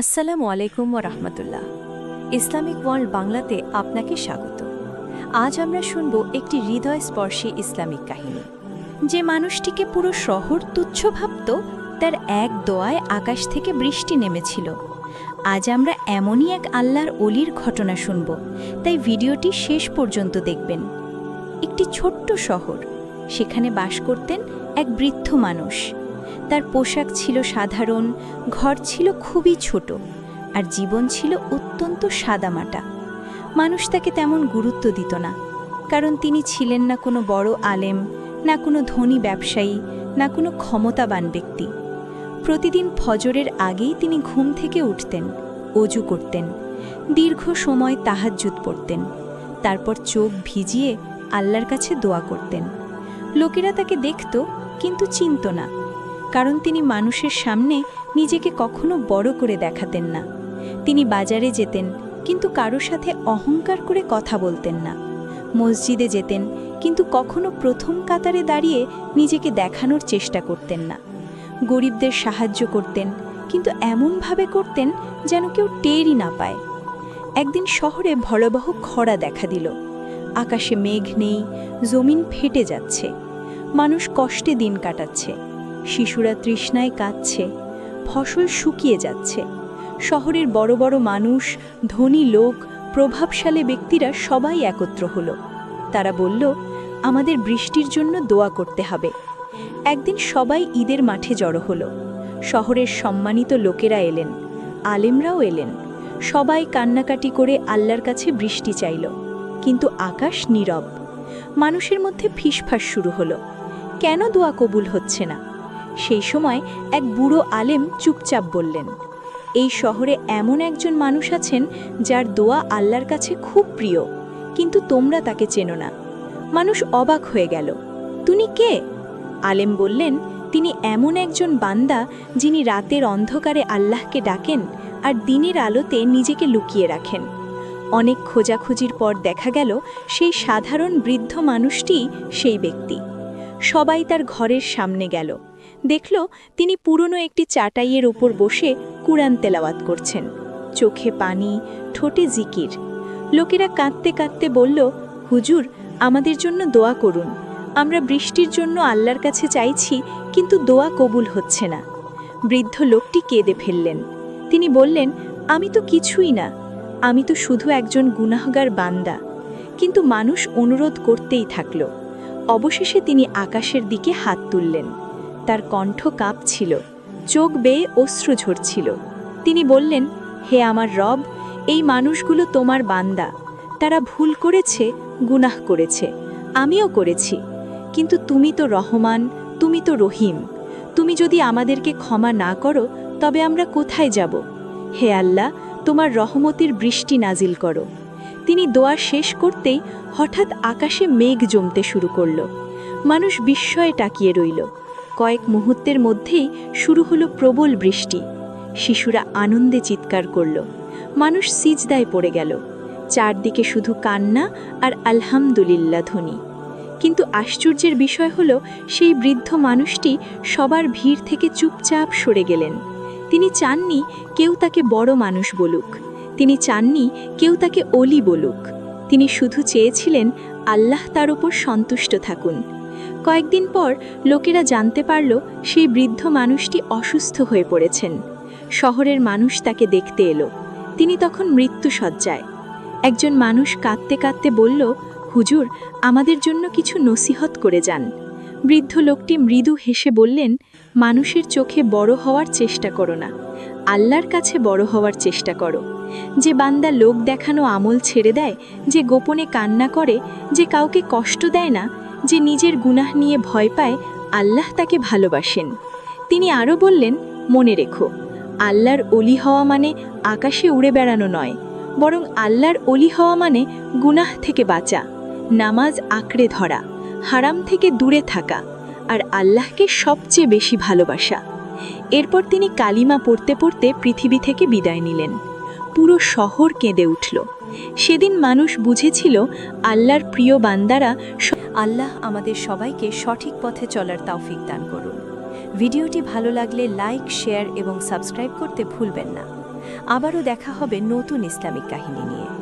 আসসালামু আলাইকুম ওয়া রাহমাতুল্লাহ। ইসলামিক ওয়ার্ল্ড বাংলাতে আপনাকে স্বাগত। আজ আমরা শুনব একটি হৃদয়স্পর্শী ইসলামিক কাহিনী। যে মানুষটিকে পুরো শহর তুচ্ছ ভাবত, তার এক দোয়ায় আকাশ থেকে বৃষ্টি নেমেছিল। আজ আমরা এমনই এক আল্লাহর অলির ঘটনা শুনব, তাই ভিডিওটি শেষ পর্যন্ত দেখবেন। একটি ছোট্ট শহর, সেখানে বাস করতেন এক বৃদ্ধ মানুষ। তার পোশাক ছিল সাধারণ, ঘর ছিল খুবই ছোট, আর জীবন ছিল অত্যন্ত সাদামাটা। মানুষ তাকে তেমন গুরুত্ব দিত না, কারণ তিনি ছিলেন না কোনো বড় আলেম, না কোনো ধনী ব্যবসায়ী, না কোনো ক্ষমতাবান ব্যক্তি। প্রতিদিন ফজরের আগেই তিনি ঘুম থেকে উঠতেন, অজু করতেন, দীর্ঘ সময় তাহাজ্জুদ পড়তেন, তারপর চোখ ভিজিয়ে আল্লাহর কাছে দোয়া করতেন। লোকেরা তাকে দেখত, কিন্তু চিনত না, কারণ তিনি মানুষের সামনে নিজেকে কখনো বড় করে দেখাতেন না। তিনি বাজারে যেতেন, কিন্তু কারো সাথে অহংকার করে কথা বলতেন না। মসজিদে যেতেন, কিন্তু কখনো প্রথম কাতারে দাঁড়িয়ে নিজেকে দেখানোর চেষ্টা করতেন না। গরিবদের সাহায্য করতেন, কিন্তু এমনভাবে করতেন যেন কেউ টেরই না পায়। একদিন শহরে ভয়াবহ খরা দেখা দিল। আকাশে মেঘ নেই, জমিন ফেটে যাচ্ছে, মানুষ কষ্টে দিন কাটাচ্ছে, শিশুরা তৃষ্ণায় কাঁদছে, ফসল শুকিয়ে যাচ্ছে। শহরের বড় বড় মানুষ, ধনী লোক, প্রভাবশালী ব্যক্তিরা সবাই একত্র হলো। তারা বলল, আমাদের বৃষ্টির জন্য দোয়া করতে হবে। একদিন সবাই ঈদের মাঠে জড়ো হলো। শহরের সম্মানিত লোকেরা এলেন, আলেমরাও এলেন। সবাই কান্নাকাটি করে আল্লাহর কাছে বৃষ্টি চাইল, কিন্তু আকাশ নীরব। মানুষের মধ্যে ফিসফাস শুরু হলো, কেন দোয়া কবুল হচ্ছে না? সেই সময় এক বুড়ো আলেম চুপচাপ বললেন, এই শহরে এমন একজন মানুষ আছেন যার দোয়া আল্লাহর কাছে খুব প্রিয়, কিন্তু তোমরা তাকে চেনো না। মানুষ অবাক হয়ে গেল, তুমি কে? আলেম বললেন, তিনি এমন একজন বান্দা যিনি রাতের অন্ধকারে আল্লাহকে ডাকেন আর দিনের আলোতে নিজেকে লুকিয়ে রাখেন। অনেক খোঁজাখুঁজির পর দেখা গেল সেই সাধারণ বৃদ্ধ মানুষটিই সেই ব্যক্তি। সবাই তার ঘরের সামনে গেল, দেখল তিনি পুরনো একটি চাটাইয়ের উপর বসে কুরআন তেলাওয়াত করছেন, চোখে পানি, ঠোঁটে জিকির। লোকেরা কাঁদতে কাঁদতে বলল, হুজুর, আমাদের জন্য দোয়া করুন। আমরা বৃষ্টির জন্য আল্লাহর কাছে চাইছি, কিন্তু দোয়া কবুল হচ্ছে না। বৃদ্ধ লোকটি কেঁদে ফেললেন। তিনি বললেন, আমি তো কিছুই না, আমি তো শুধু একজন গুনাহগার বান্দা। কিন্তু মানুষ অনুরোধ করতেই থাকল। অবশেষে তিনি আকাশের দিকে হাত তুললেন। তার কণ্ঠ কাঁপছিল, চোখ বেয়ে অশ্রু ঝরছিল। তিনি বললেন, হে আমার রব, এই মানুষগুলো তোমার বান্দা। তারা ভুল করেছে, গুনাহ করেছে, আমিও করেছি, কিন্তু তুমি তো রহমান, তুমি তো রহিম। তুমি যদি আমাদেরকে ক্ষমা না করো, তবে আমরা কোথায় যাব? হে আল্লাহ, তোমার রহমতের বৃষ্টি নাজিল করো। তিনি দোয়া শেষ করতেই হঠাৎ আকাশে মেঘ জমতে শুরু করল। মানুষ বিস্ময়ে তাকিয়ে রইল। কয়েক মুহূর্তের মধ্যেই শুরু হলো প্রবল বৃষ্টি। শিশুরা আনন্দে চিৎকার করল। মানুষ সিজদায় পড়ে গেল। চারদিকে শুধু কান্না আর আলহামদুলিল্লাহ ধ্বনি। কিন্তু আশ্চর্যের বিষয় হলো, সেই বৃদ্ধ মানুষটি সবার ভিড় থেকে চুপচাপ সরে গেলেন। তিনি চাননি কেউ তাকে বড় মানুষ বলুক, তিনি চাননি কেউ তাকে অলি বলুক। তিনি শুধু চেয়েছিলেন আল্লাহ তার উপর সন্তুষ্ট থাকুন। কয়েকদিন পর লোকেরা জানতে পারল সেই বৃদ্ধ মানুষটি অসুস্থ হয়ে পড়েছেন। শহরের মানুষ তাকে দেখতে এলো। তিনি তখন মৃত্যুশয্যায়। একজন মানুষ কাঁদতে কাঁদতে বলল, হুজুর, আমাদের জন্য কিছু নসিহত করে যান। বৃদ্ধ লোকটি মৃদু হেসে বললেন, মানুষের চোখে বড় হওয়ার চেষ্টা করো না, আল্লাহর কাছে বড় হওয়ার চেষ্টা করো। যে বান্দা লোক দেখানো আমল ছেড়ে দেয়, যে গোপনে কান্না করে, যে কাউকে কষ্ট দেয় না, যে নিজের গুনাহ নিয়ে ভয় পায়, আল্লাহ তাকে ভালোবাসেন। তিনি আরও বললেন, মনে রেখো, আল্লাহর অলি হওয়া মানে আকাশে উড়ে বেড়ানো নয়, বরং আল্লাহর অলি হওয়া মানে গুনাহ থেকে বাঁচা, নামাজ আঁকড়ে ধরা, হারাম থেকে দূরে থাকা, আর আল্লাহকে সবচেয়ে বেশি ভালোবাসা। এরপর তিনি কালিমা পড়তে পড়তে পৃথিবী থেকে বিদায় নিলেন। পুরো শহর কেঁদে উঠল। সেদিন মানুষ বুঝেছিল আল্লাহর প্রিয় বান্দারা। আল্লাহ আমাদের সবাইকে সঠিক পথে চলার তৌফিক দান করুন। ভিডিওটি ভালো লাগলে লাইক, শেয়ার এবং সাবস্ক্রাইব করতে ভুলবেন না। আবারও দেখা হবে নতুন ইসলামিক কাহিনী নিয়ে।